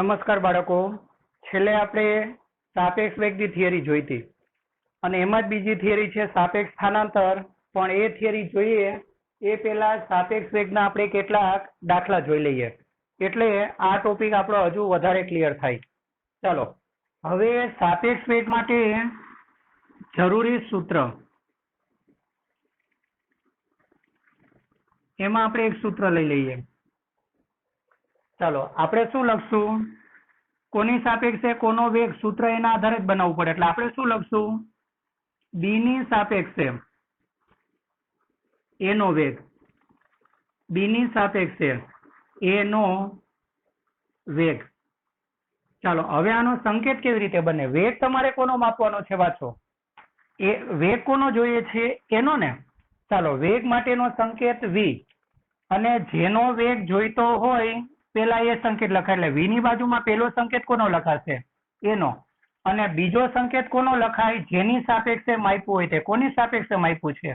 નમસ્કાર બાળકો, છેલ્લે આપણે સાપેક્ષ વેગની થિયરી જોઈ હતી અને એમાં જ બીજી થિયરી છે સાપેક્ષ સ્થાનાંતર. પણ એ થિયરી જોઈએ એ પહેલા સાપેક્ષ વેગના આપણે કેટલાક દાખલા જોઈ લઈએ એટલે આ ટોપિક આપણો હજુ વધારે ક્લિયર થાય. ચાલો હવે સાપેક્ષ વેગ માટે જરૂરી સૂત્ર, એમાં આપણે એક સૂત્ર લઈ લઈએ. ચાલો આપણે શું લખશું, કોની સાપેક્ષે કોનો વેગ, સૂત્ર એના આધારે જ બનાવવું પડે. એટલે આપણે શું લખશું, બી ની સાપેક્ષે એનો વેગ, બી ની સાપેક્ષે એનો વેગ. ચાલો હવે આનો સંકેત કેવી રીતે બને, વેગ તમારે કોનો માપવાનો છે વાંચો, એ વેગ કોનો જોઈએ છે એનો ને. ચાલો વેગ માટેનો સંકેત વી, અને જેનો વેગ જોઈતો હોય પેલા એ સંકેત લખાય. એટલે વી ની બાજુમાં પેલો સંકેત કોનો લખાશે, એનો, અને બીજો સંકેત કોનો લખાય, જેની સાપેક્ષે માપ્યું હોય તે. કોની સાપેક્ષે માપ્યું છે,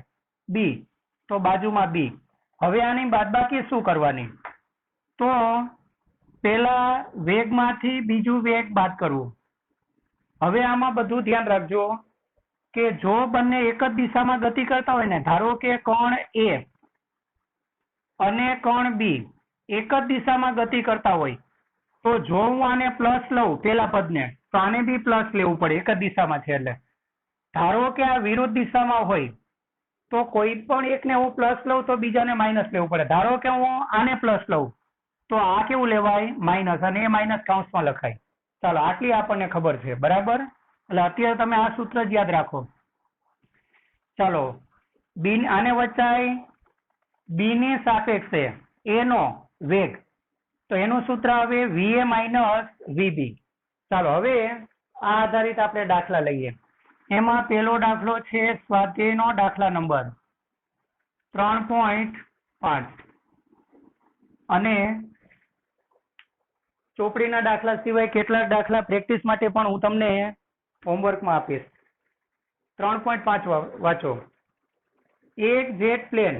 બી, તો બાજુમાં બી. હવે આની બાદબાકી શું કરવાની, તો પેલા વેગમાંથી બીજું વેગ બાદ કરવું. હવે આમાં બધું ધ્યાન રાખજો કે જો બંને એક જ દિશામાં ગતિ કરતા હોય ને, ધારો કે કણ એ અને કણ બી એક જ દિશામાં ગતિ કરતા હોય, તો જો હું આને પ્લસ લઉં પેલા પદને, તો આને બી પ્લસ લેવું પડે, એક જ દિશામાં છે એટલે. ધારો કે આ વિરુદ્ધ દિશામાં હોય તો કોઈ પણ એકને હું પ્લસ લઉં તો બીજાને માઇનસ લેવું પડે. ધારો કે હું આને પ્લસ લઉં તો આ કેવું લેવાય, માઇનસ, અને એ માઇનસ કાઉન્સમાં લખાય. ચાલો આટલી આપણને ખબર છે, બરાબર. એટલે અત્યારે તમે આ સૂત્ર જ યાદ રાખો. ચાલો બી, આને વચાય બી ની સાપેક્ષે એનો વેગ, તો એનું સૂત્ર આવે વીએ માઇનસ વીબી. ચાલો હવે આ આધારિત આપણે દાખલા લઈએ. એમાં પેલો દાખલો છે સ્વાધ્યાયનો દાખલા નંબર 3.5, અને ચોપડીના દાખલા સિવાય કેટલાક દાખલા પ્રેક્ટિસ માટે પણ હું તમને હોમવર્કમાં આપીશ. 3.5 વાંચો. એક જેટ પ્લેન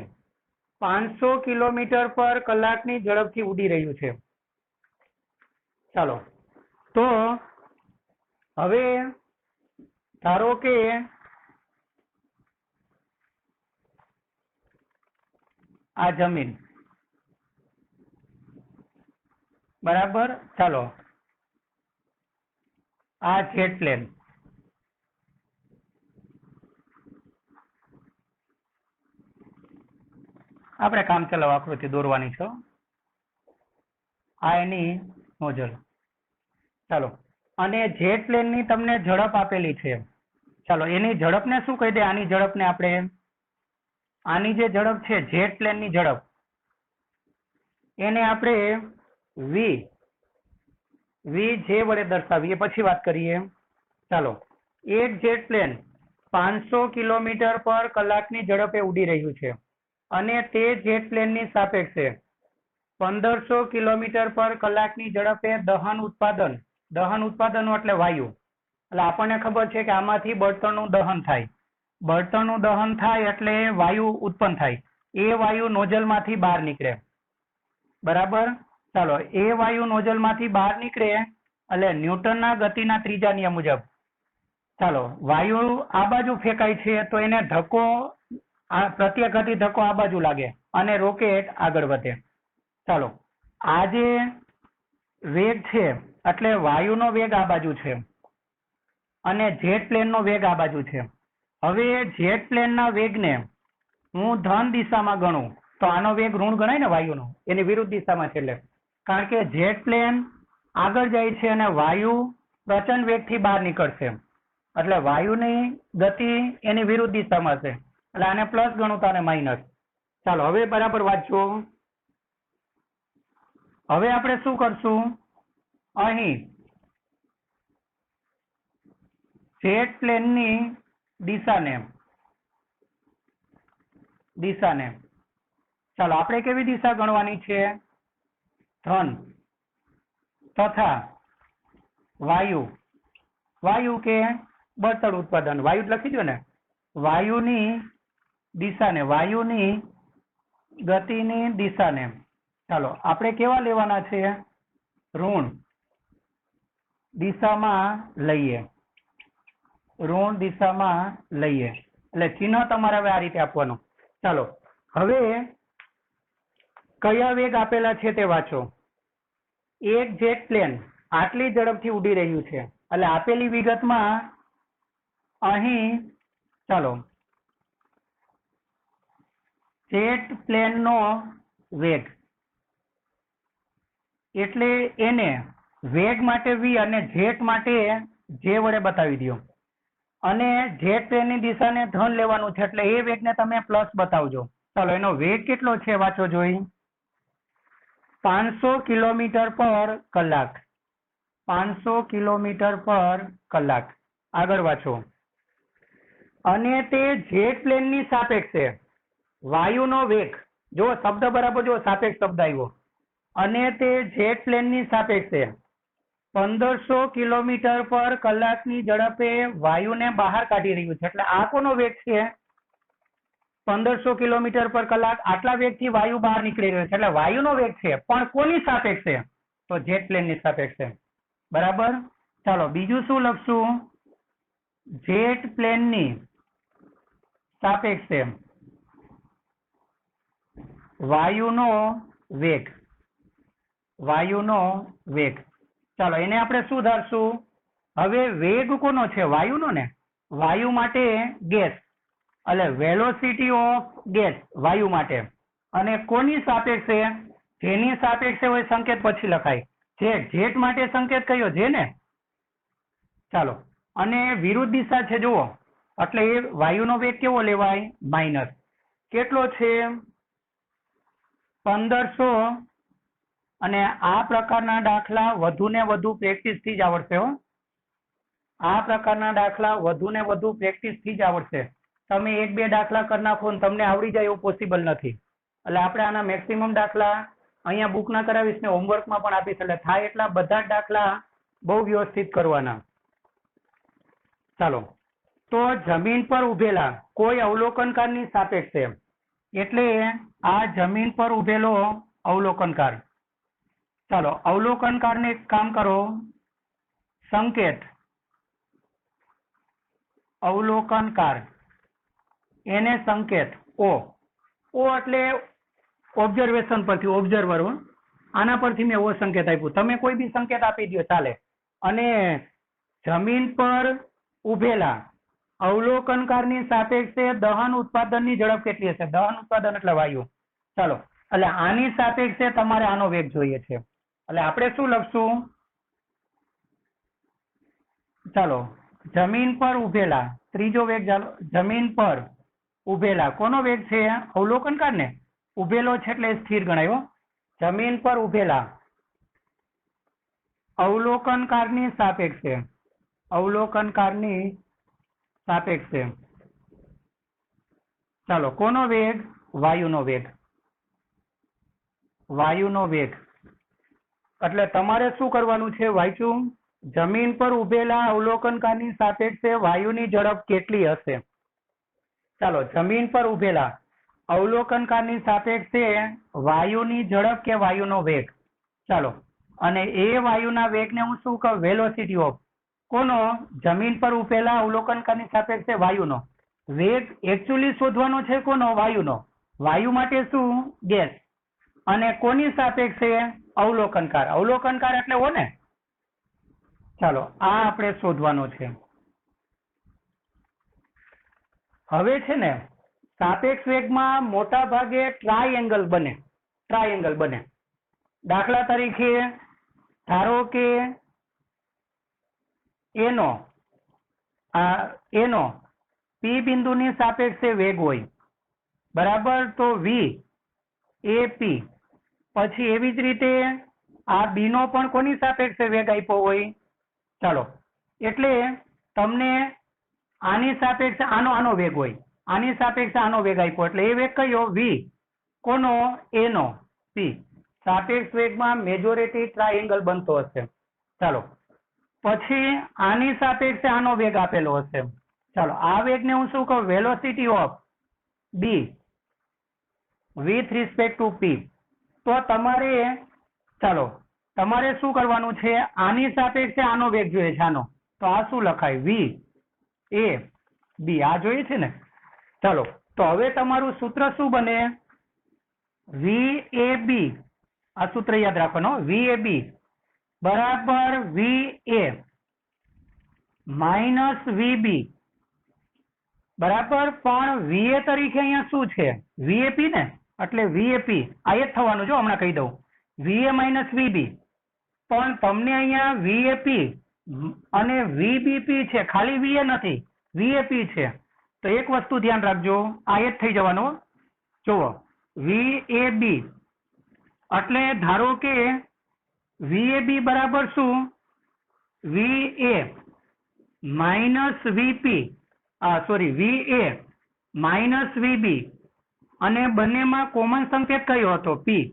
500 કિલોમીટર પર કલાકની ઝડપથી ઉડી રહ્યું છે. ચાલો તો હવે ધારો કે આ જમીન, બરાબર. ચાલો આ જેટ પ્લેન, આપણે કામ ચલાવ આકૃતિ દોરવાની છે. આ એની નોઝલ. ચાલો, અને જેટ પ્લેન ની તમને ઝડપ આપેલી છે. ચાલો એની ઝડપને શું કહી દે, આની ઝડપને આપણે, આની જે ઝડપ છે જેટ પ્લેન ની ઝડપ, એને આપણે વી જે વડે દર્શાવીએ, પછી વાત કરીએ. ચાલો એક જેટ પ્લેન 500 કિલોમીટર પર કલાકની ઝડપે ઉડી રહ્યું છે, અને તે જેટ પ્લેનની સાપેક્ષે 1500 કિલોમીટર પર કલાકની ઝડપે દહન ઉત્પાદન એટલે વાયુ, એટલે આપણને ખબર છે કે આમાંથી બળતણનું દહન થાય. બળતણનું દહન થાય એટલે વાયુ ઉત્પન્ન થાય. એ વાયુ નોઝલમાંથી બહાર નીકળે, બરાબર. ચાલો એ વાયુ નોઝલમાંથી બહાર નીકળે એટલે ન્યૂટનના ગતિના ત્રીજા નિયમ મુજબ, ચાલો વાયુ આ બાજુ ફેંકાય છે તો એને ધક્કો, પ્રત્યાઘાતી ધક્કો આ બાજુ લાગે અને રોકેટ આગળ વધે. ચાલો આ જે વેગ છે એટલે વાયુનો વેગ આ બાજુ છે અને જેટ પ્લેનનો વેગ આ બાજુ છે. હવે જેટ પ્લેનના વેગને હું ધન દિશામાં ગણું તો આનો વેગ ઋણ ગણાય ને વાયુનો, એની વિરુદ્ધ દિશામાં છે. એટલે કારણ કે જેટ પ્લેન આગળ જાય છે અને વાયુ પ્રચંડ વેગથી બહાર નીકળશે, એટલે વાયુની ગતિ એની વિરુદ્ધ દિશામાં છે, એટલે આને પ્લસ ગણું તો આને માઇનસ. ચાલો હવે બરાબર વાંચો. હવે આપણે શું કરશું, અહીં જેટ પ્લેનની દિશાને ચાલો આપણે કેવી દિશા ગણવાની છે, ધન, તથા વાયુ કે બળતણ ઉત્પાદન, વાયુ જ લખી દો ને, વાયુની દિશાને, વાયુની ગતિની દિશાને ચાલો આપણે કેવા લેવાના છે, ઋણ. દિશામાં લઈએ, ઋણ દિશામાં લઈએ. એટલે ચિહ્ન તમારે હવે આ રીતે આપવાનું. ચાલો હવે કયા વેગ આપેલા છે તે વાંચો. એક જેટ પ્લેન આટલી ઝડપથી ઉડી રહ્યું છે. એટલે આપેલી વિગતમાં અહીં ચાલો જેટ પ્લેનનો વેગ એટલે એને વેગ માટે v અને જેટ માટે જે વડે બતાવી દો. અને જેટ પ્લેનની દિશાને ધન લેવાનું છે એટલે એ વેગને તમે પ્લસ બતાવજો. ચાલો એનો વેગ કેટલો છે વાંચો જોઈ. 500 કિલોમીટર પર કલાક. 500 કિલોમીટર પર કલાક. આગળ વાંચો. અને તે જેટ પ્લેનની સાપેક્ષે વાયુનો વેગ, જો શબ્દ બરાબર, જો સાપેક્ષ શબ્દ આવ્યો. અને તે જેટ પ્લેનની સાપેક્ષે 1500 કિલોમીટર પર કલાકની ઝડપે વાયુને બહાર કાઢી રહ્યું છે. એટલે આ કોનો વેગ છે? 1500 કિલોમીટર પર કલાક આટલા વેગથી વાયુ બહાર નીકળી રહ્યો છે. એટલે વાયુનો વેગ છે, પણ કોની સાપેક્ષે? તો જેટ પ્લેનની સાપેક્ષે. બરાબર. ચાલો બીજું શું લખશું? જેટ પ્લેનની સાપેક્ષે વાયુનો વેગ. વાયુનો વેગ. ચાલો એને આપણે શું ધારશું? હવે વેગ કોનો છે? વાયુનો ને. વાયુ માટે ગેસ, એટલે વેલોસિટી ઓફ ગેસ વાયુ માટે. અને કોની સાપેક્ષે? જેની સાપેક્ષે હોય સંકેત પછી લખાય. જેટ, જેટ માટે સંકેત કયો? જે ને. ચાલો અને વિરુદ્ધ દિશા છે જુઓ, એટલે એ વાયુનો વેગ કેવો લેવાય? માઇનસ. કેટલો છે? 1500. અને આ પ્રકારના દાખલા વધુ ને વધુ પ્રેક્ટિસ થી જ આવડશે હો. આ પ્રકારના દાખલા વધુ ને વધુ પ્રેક્ટિસ થી જ આવડશે. તમે 1-2 દાખલા કરી નાખો ને તમને આવડી જાય એવું પોસિબલ નથી. એટલે આપણે આના મેક્સિમમ દાખલા અહીંયા બુક ના કરાવીશ ને હોમવર્કમાં પણ આપીશ. એટલે થાય એટલા બધા જ દાખલા બહુ વ્યવસ્થિત કરવાના. ચાલો તો જમીન પર ઉભેલા કોઈ અવલોકનકારની સાપેક્ષે, એટલે આ જમીન પર ઉભેલો અવલોકનકાર. ચાલો અવલોકનકારને એક કામ કરો, સંકેત અવલોકનકાર એને સંકેત ઓ. ઓ એટલે ઓબ્ઝર્વેશન પરથી, ઓબ્ઝર્વર. આના પરથી મેં ઓ સંકેત આપ્યું. તમે કોઈ બી સંકેત આપી દો ચાલે. અને જમીન પર ઉભેલા અવલોકનકારની સાપેક્ષે દહન ઉત્પાદનની ઝડપ કેટલી હશે? દહન ઉત્પાદન એટલે વાયુ. ચાલો એટલે આની સાપેક્ષે તમારે આનો વેગ જોઈએ છે. એટલે આપણે શું લખશું? ચાલો જમીન પર ઉભેલા, ત્રીજો વેગ. ચાલો જમીન પર ઉભેલા કોનો વેગ છે? અવલોકનકાર ને. ઉભેલો છે એટલે સ્થિર ગણાયો. જમીન પર ઉભેલા અવલોકનકારની સાપેક્ષે, અવલોકનકારની સાપેક્ષે ચાલો કોનો વેગ? વાયુનો વેગ. વાયુનો વેગ. એટલે તમારે શું કરવાનું છે? વાંચ્યું? જમીન પર ઉભેલા અવલોકનકારની સાપેક્ષે વાયુની ઝડપ કેટલી હશે? ચાલો જમીન પર ઉભેલા અવલોકનકારની સાપેક્ષે વાયુની ઝડપ કે વાયુનો વેગ. ચાલો અને એ વાયુના વેગને હું શું કહું? વેલોસિટી ઓફ કોનો? જમીન પર ઉભેલા અવલોકનકારની સાપેક્ષે વાયુનો વેગ. એકચ્યુઅલી શોધવાનો છે કોનો? વાયુનો. વાયુ માટે શું? ગેસ. અને કોની સાપેક્ષે? અવલોકનકાર. અવલોકનકાર એટલે ઓ ને. ચાલો આ આપણે શોધવાનો છે. હવે છે ને સાપેક્ષ વેગમાં મોટા ભાગે ટ્રાયેંગલ બને. ટ્રાયેંગલ બને. દાખલા તરીકે ધારો કે એનો પી બિંદુની સાપેક્ષે વેગ હોય, બરાબર. તો વી એ પી. પછી એવી જ રીતે આ બી નો પણ કોની સાપેક્ષે વેગ આપ્યો હોય? ચાલો એટલે તમને આની સાપેક્ષે આનો વેગ હોય, આની સાપેક્ષે આનો વેગ આપ્યો એટલે એ વેગ કયો? વી. કોનો? એનો પી. સાપેક્ષ વેગમાં મેજોરિટી ટ્રાયેંગલ બનતો હશે. ચાલો પછી આની સાપેક્ષે આનો વેગ આપેલો હશે. ચાલો આ વેગને હું શું કહું? Velocity of B with respect to P. તો તમારે ચાલો તમારે શું કરવાનું છે, આની સાપેક્ષે આનો વેગ જોઈએ છે આનો, તો આ શું લખાય, વી એ બી, આ જોઈએ છે ને. ચાલો તો હવે તમારું સૂત્ર શું બને, વી એ બી, આ સૂત્ર યાદ રાખવાનું, વી એ બી બરાબર વી એ માઇનસ વી બી બરાબર, પણ વીએ તરીકે અહીંયા શું છે, વીએપી ને, એટલે વીએપી આ જ થવાનું, જો હમણાં કહી દઉં, વીએ માઇનસ વીબી, પણ તમને અહીંયા વીએપી અને વીબીપી છે, ખાલી વીએ નથી, વીએપી છે. તો એક વસ્તુ ધ્યાન રાખજો, આ જ થઈ જવાનું. જુઓ વીએબી એટલે ધારો કે વીએબી બરાબર શું, વીએ માઇનસ વીપી, સોરી વીએ માઇનસ વીબી, અને બંનેમાં કોમન સંકેત કયો હતો, પી.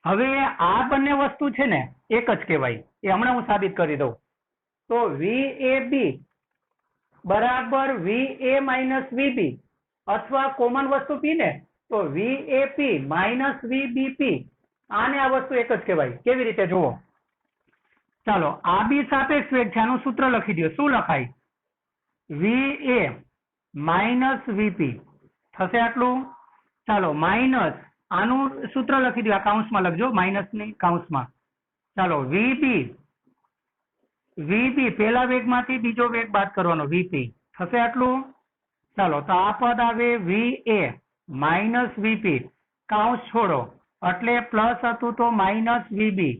હવે આ બંને વસ્તુ છે ને એક જ કહેવાય, એ હમણાં હું સાબિત કરી દઉં. તો વીએબી બરાબર વીએ માઇનસ વીબી, અથવા કોમન વસ્તુ પી ને, તો વીએપી માઇનસ વીબીપી, આને આ વસ્તુ એક જ કહેવાય. કેવી રીતે જુઓ, ચાલો આ બી સાપેક્ષ વેગ છે, આનું સૂત્ર લખી દો. શું લખાય, વીએ માઇનસ વીપી થશે આટલું. ચાલો માઇનસ આનું સૂત્ર લખી દો, આ કાઉન્સમાં લખજો, માઇનસ ની કાઉન્સમાં. ચાલો વીબી, વીબી પેલા વેગમાંથી બીજો વેગ બાદ કરવાનો, વીપી થશે આટલું. ચાલો તો આ પદ આવે વીએ માઇનસ વીપી, કાઉન્સ છોડો એટલે પ્લસ હતું તો માઇનસ વીબી.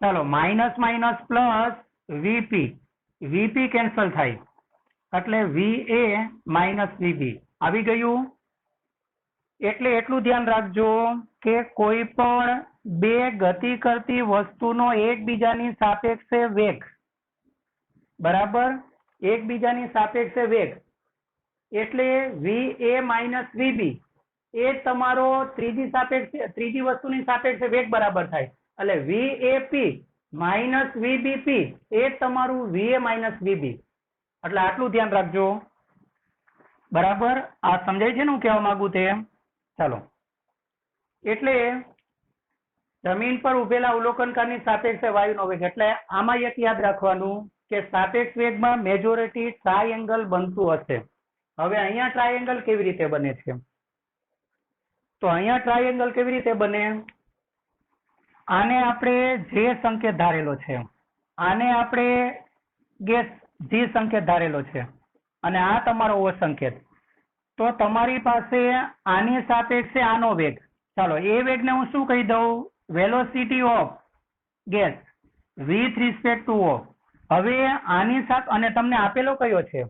ચાલો minus minus plus VP, VP cancel થાય એટલે વીએ માઇનસ વીબી આવી ગયું. એટલે એટલું ધ્યાન રાખજો કે કોઈ પણ બે ગતિ કરતી વસ્તુનો એકબીજાની સાપેક્ષે વેગ, બરાબર, એકબીજાની સાપેક્ષે વેગ, એટલે વીએ માઇનસ વીબી એ તમારો ત્રીજી વસ્તુની સાપેક્ષે વેગ બરાબર થાય. એટલે વીએપી માઇનસ વીબીપી એ તમારું વીએ માઇનસ વીબી. એટલે આટલું ધ્યાન રાખજો, બરાબર. આ સમજાય છે ને હું કહેવા માંગુ તે? ચાલો, એટલે જમીન પર ઉભેલા અવલોકનકારની સાપેક્ષે વાયુનો વેગ, એટલે આમાં એક યાદ રાખવાનું કે સાપેક્ષ વેગમાં મેજોરિટી ટ્રાયેંગલ બનતું હશે. હવે અહીંયા ટ્રાયેંગલ કેવી રીતે બને છે, તો અહીંયા ટ્રાયેંગલ કેવી રીતે બને, આને આપણે જે સંકેત ધારેલો છે, આને આપણે જી સંકેત ધારેલો છે, અને આ તમારો ઓ સંકેત. તો તમારી પાસે આની સાપેક્ષે આનો વેગ, ચાલો એ વેગને હું શું કહી દઉં, velocity of gas with respect to O. હવે આની સાથે, અને તમને આપેલો કયો છે,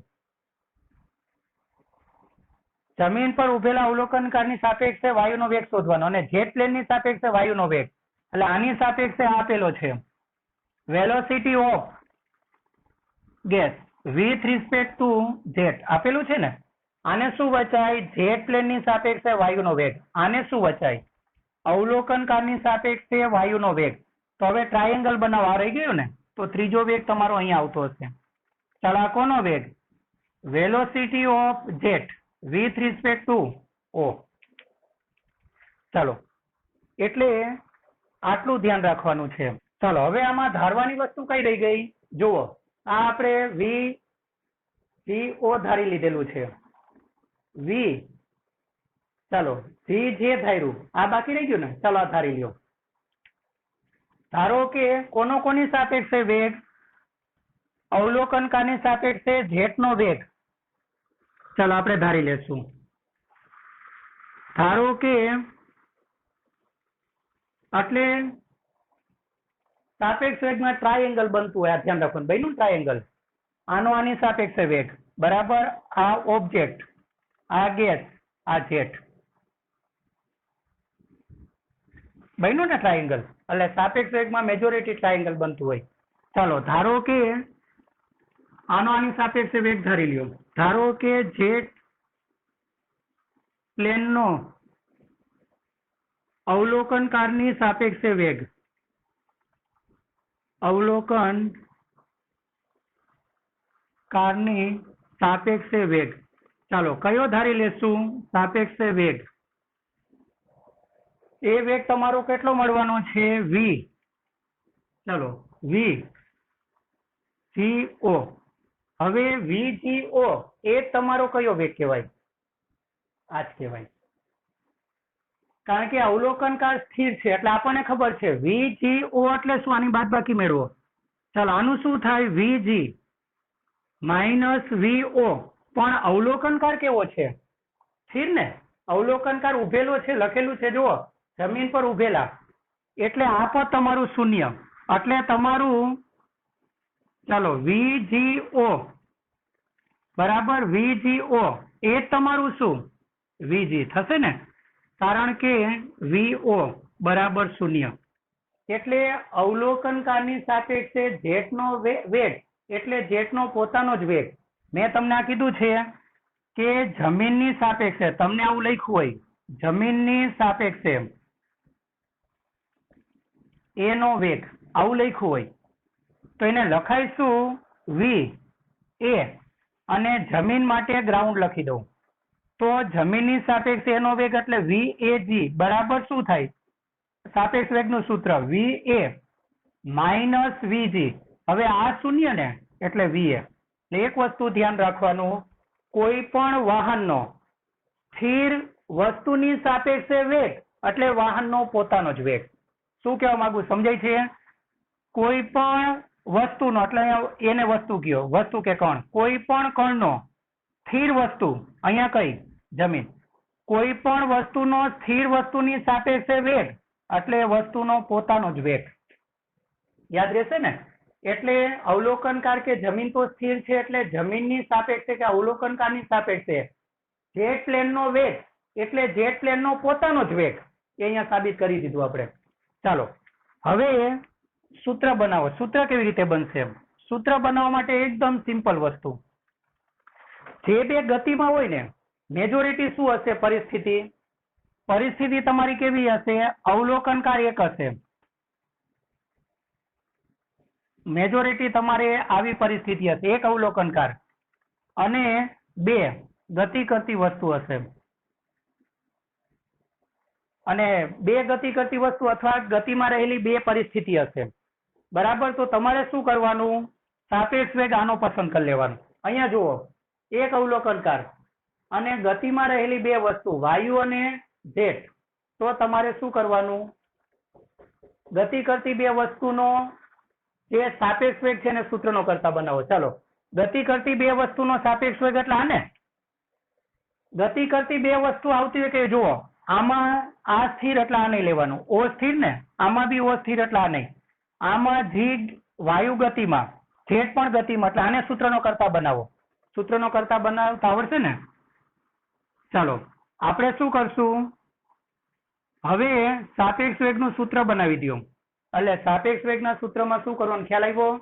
જમીન પર ઉભેલા અવલોકનકારની સાપેક્ષે વાયુનો વેગ શોધવાનો, અને જેટ પ્લેનની સાપેક્ષે વાયુનો વેગ. એટલે આની સાપેક્ષે આપેલો છે velocity of gas with respect two jet, આપેલું છે ને. આને શું વચાય, જેટ પ્લેનની સાપેક્ષે વાયુનો વેગ. આને શું વચાય, અવલોકનકારની સાપેક્ષે વાયુનો વેગ. તો હવે ટ્રાયેંગલ બનાવવા રહી ગયું ને, તો ત્રીજો વેગ તમારો અહીંયા આવતો હશે. ચાલો આ કોનો વેગ, velocity of jet with respect to O. ચાલો એટલે આટલું ધ્યાન રાખવાનું છે. ચાલો હવે આમાં ધારવાની વસ્તુ કઈ રહી ગઈ, જુઓ આ આપણે વી ઓ ધારી લીધેલું છે, વી, ચાલો વી જે ધાર્યું આ બાકી રહી ગયું ને, ચાલો આ ધારી લ્યો. ધારો કે કોની સાપેક્ષે વેગ, અવલોકનકારની સાપેક્ષે જેટનો વેગ. ચાલો આપણે ધારી લેશું. ધારો કે એટલે સાપેક્ષ વેગમાં ટ્રાયેંગલ બનતું હોય, આ ધ્યાન રાખવાનું, બન્યું ટ્રાયેંગલ. આનો આની સાપેક્ષે વેગ બરાબર, આ ઓબ્જેક્ટ, આ ગેસ, આ જેટ, બન્યું ને ટ્રાયેંગલ. એટલે સાપેક્ષ વેગમાં મેજોરિટી ટ્રાયેંગલ બનતું હોય. ચાલો ધારો કે આનો આની સાપેક્ષે વેગ ધારી લ્યો. ધારો કે જેટ પ્લેનનો અવલોકનકારની સાપેક્ષે વેગ, અવલોકનકારની સાપેક્ષે વેગ. ચાલો કયો ધારી લેશું, સાપેક્ષે વેગ. એ વેગ તમારો કેટલો મળવાનો છે, વી. ચલો VGO. હવે VGO એ તમારો કયો વેગ કહેવાય? આ જ કહેવાય, કારણ કે અવલોકનકાર સ્થિર છે એટલે આપણને ખબર છે VGO એટલે શું, આની બાદબાકી મેળવો. ચાલો આનું શું થાય? VG minus VO. પણ અવલોકનકાર કેવો છે? સ્થિર ને. અવલોકનકાર ઉભેલો છે, લખેલું છે જુઓ, જમીન પર ઉભેલા, એટલે આ પદ તમારું શૂન્ય. એટલે તમારું ચાલો VGO બરાબર VGO એ તમારું શું? VG થશે ને, કારણ કે VO બરાબર શૂન્ય. એટલે અવલોકનકારની સાપેક્ષે જેટનો વેગ એટલે જેટનો પોતાનો જ વેગ. મેં તમને આ કીધું છે કે જમીનની સાપેક્ષે, તમને આવું લખ્યું હોય જમીનની સાપેક્ષે એનો વેગ, આવું લખ્યું હોય તો એને લખાઈશું VA અને જમીન માટે ગ્રાઉન્ડ લખી દઉં તો જમીનની સાપેક્ષે એનો વેગ એટલે VAG બરાબર શું થાય? સાપેક્ષ વેગનું સૂત્ર VA માઇનસ VG. હવે આ શૂન્ય ને એટલે VA. એક વસ્તુ ધ્યાન રાખવાનું, કોઈ પણ વાહનનો સ્થિર વસ્તુની સાપેક્ષે વેગ એટલે વાહનનો પોતાનો જ વેગ. શું કહેવા માંગુ, સમજાય છે? કોઈ પણ વસ્તુનો એટલે એને વસ્તુ કયો, વસ્તુ કે કણ, કોઈ પણ કણનો સ્થિર વસ્તુ, અહીંયા કઈ જમીન, કોઈ પણ વસ્તુનો સ્થિર વસ્તુની સાપેક્ષે વેગ એટલે વસ્તુનો પોતાનો જ વેગ. યાદ રહેશે ને? એટલે અવલોકનકાર કે જમીન તો સ્થિર છે એટલે જમીનની સાપેક્ષે કે અવલોકનકારની સાપેક્ષે જેટ પ્લેનનો વેગ એટલે જેટ પ્લેનનો પોતાનો જ વેગ. એ અહીંયા સાબિત કરી દીધું આપણે. ચાલો હવે સૂત્ર બનાવો. સૂત્ર કેવી રીતે બનશે? સૂત્ર બનાવવા માટે એકદમ સિમ્પલ વસ્તુ, જે બે ગતિમાં હોય ને મેજોરિટી શું હશે? પરિસ્થિતિ તમારી કેવી હશે? અવલોકનકાર એક હશે. મેજોરિટી તમારે આવી પરિસ્થિતિ હશે, એક અવલોકનકાર અને બે ગતિ કરતી વસ્તુ હશે. અને બે ગતિ કરતી વસ્તુ અથવા ગતિમાં રહેલી બે પરિસ્થિતિ હશે. બરાબર, તો તમારે શું કરવાનું? સાપેક્ષ વેગ આનો પસંદ કરી લેવાનો. અહીંયા જુઓ, એક અવલોકનકાર અને ગતિમાં રહેલી બે વસ્તુ વાયુ અને જેટ. તો તમારે શું કરવાનું? ગતિ કરતી બે વસ્તુનો જે સાપેક્ષ વેગ છે એને સૂત્રનો કરતા બનાવો. ચાલો, ગતિ કરતી બે વસ્તુનો સાપેક્ષ વેગ એટલે આને ગતિ કરતી બે વસ્તુ આવતી હોય કે જુઓ, આમાં આ સ્થિર એટલે આ નહીં લેવાનું, ઓ સ્થિર ને, આમાં બી ઓ સ્થિર એટલે આ નહીં, આમાં જી વાયુ ગતિમાં, જેટ પણ ગતિમાં, એટલે આને સૂત્રનો કરતા બનાવો. સૂત્રનો કરતા બનાવતા આવડશે ને? ચાલો આપણે શું કરશું? હવે સાપેક્ષ વેગનું સૂત્ર બનાવી દો. એટલે સાપેક્ષ વેગના સૂત્રમાં શું કરવાનું ખ્યાલ આવ્યો?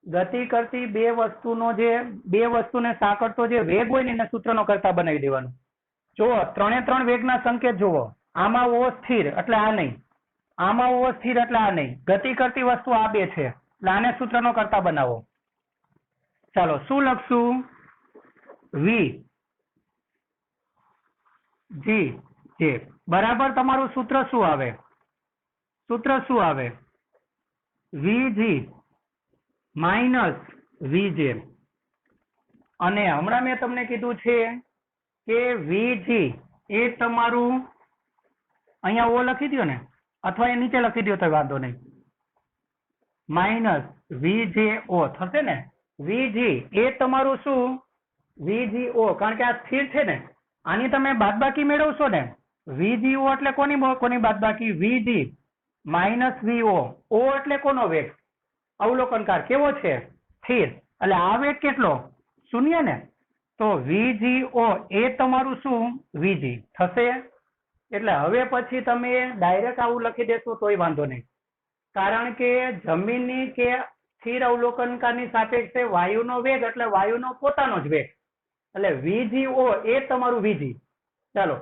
ગતિ કરતી બે વસ્તુનો જે બે વસ્તુને સાંકળતો જે વેગ હોય ને એને સૂત્રનો કરતા બનાવી દેવાનું. જુઓ, ત્રણે ત્રણ વેગના સંકેત જુઓ, આમાં ઓ સ્થિર એટલે આ નહીં, આમાં ઓ સ્થિર એટલે આ નહીં, ગતિ કરતી વસ્તુ આ બે છે એટલે આને સૂત્રનો કરતા બનાવો. ચાલો શું લખશું? VG બરાબર તમારું સૂત્ર શું આવે? સૂત્ર શું આવે? VG minus VJ. અને હમણાં મેં તમને કીધું છે કે VG એ તમારું અહીંયા ઓ લખી દો ને, અથવા એ નીચે લખી દો તો વાંધો નહીં, માઇનસ VJO થશે ને. VG એ તમારું શું? VGO, કારણ કે આ સ્થિર છે ને, આની તમે બાદબાકી મેળવશો ને. VGO એટલે કોની બાદબાકી? VG minus VO. O એટલે કોનો વેગ? અવલોકનકાર. કેવો છે? સ્થિર. એટલે આ વેગ કેટલો? શૂન્ય ને. તો VGO એ તમારું શું? VG થશે. એટલે હવે પછી તમે ડાયરેક્ટ આવું લખી દેશો તોય વાંધો નહીં, કારણ કે જમીનની કે સ્થિર અવલોકનકારની સાપેક્ષે વાયુનો વેગ એટલે વાયુનો પોતાનો જ વેગ, એટલે VGO એ તમારું VG. ચાલો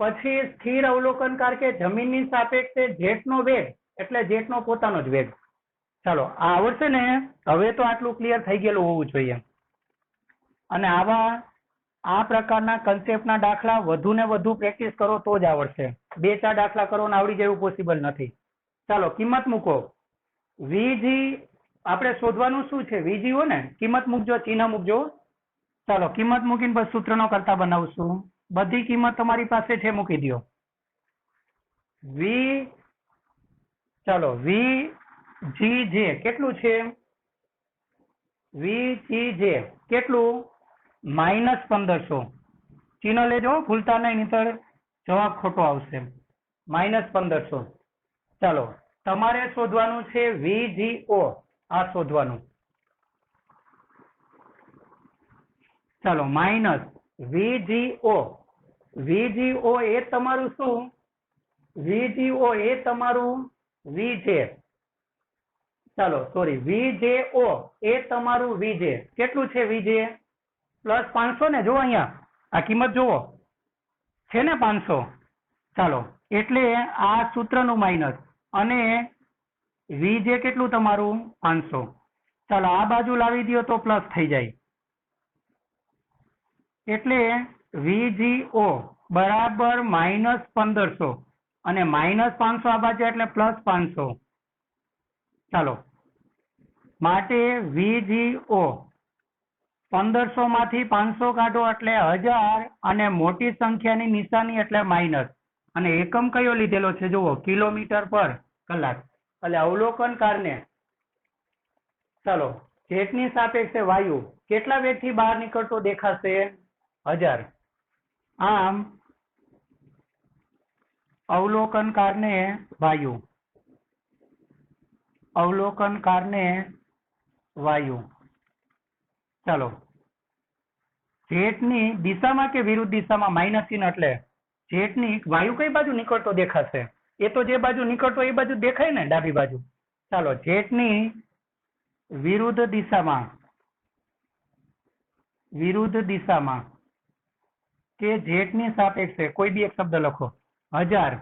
પછી સ્થિર અવલોકનકાર કે જમીનની સાપેક્ષે જેટનો વેગ એટલે જેટનો પોતાનો જ વેગ. ચાલો આ આવડશે ને? હવે તો આટલું ક્લિયર થઈ ગયેલું હોવું જોઈએ. અને આ પ્રકારના કન્સેપ્ટના દાખલા વધુ ને વધુ પ્રેક્ટિસ કરો તો જ આવડશે. 2-4 દાખલા કરો ને આવડી જાય એવું પોસિબલ નથી. ચાલો કિંમત મૂકો. વીજી આપણે શોધવાનું શું છે? વીજી હો ને, કિંમત મૂકજો, ચિહ્ન મૂકજો. ચાલો કિંમત મૂકીને બસ સૂત્રનો કરતા બનાવશું. બધી કિંમત તમારી પાસે છે, મૂકી દો. વી ચાલો વી જે કેટલું છે? વી કેટલું? -1500. ચિહ્ન લેજો, ભૂલતા નહીં, નહીંતર જવાબ ખોટો આવશે. -1500. ચાલો તમારે શોધવાનું છે VGO. આ શોધવાનું. ચાલો માઇનસ VGO. VGO એ તમારું શું? VGO એ તમારું VJ. ચાલો સોરી, VJO એ તમારું VJ. કેટલું છે VJ? +500 ને, જો અહીંયા આ કિંમત જુઓ છે ને 500. ચાલો એટલે આ સૂત્રનું માઇનસ અને VJ કેટલું તમારું? 500. ચાલો આ બાજુ લાવી દો તો પ્લસ થઈ જાય. એટલે VGO બરાબર -1500 અને -500 આ બાજુ એટલે +500. ચાલો માટે VGO 1500 માંથી 500 કાઢો એટલે 1000 અને મોટી સંખ્યાની નિશાની એટલે માઇનસ. અને એકમ કયો લીધેલો છે જુઓ, કિલોમીટર પર કલાક. એટલે અવલોકનકારને ચાલો જેટની સાપેક્ષે વાયુ કેટલા વેગથી બહાર નીકળતો દેખાશે? 1000. આમ અવલોકનકારને વાયુ ચાલો જેટની દિશામાં કે વિરુદ્ધ દિશામાં? માઇનસ ચિહ્ન એટલે જેટની વાયુ કઈ બાજુ નીકળતો દેખાશે? એ તો જે બાજુ નીકળતો એ બાજુ દેખાય ને, ડાબી બાજુ. ચાલો જેટની વિરુદ્ધ દિશામાં કે જેટની સાપેક્ષે કોઈ બી એક શબ્દ લખો. 1000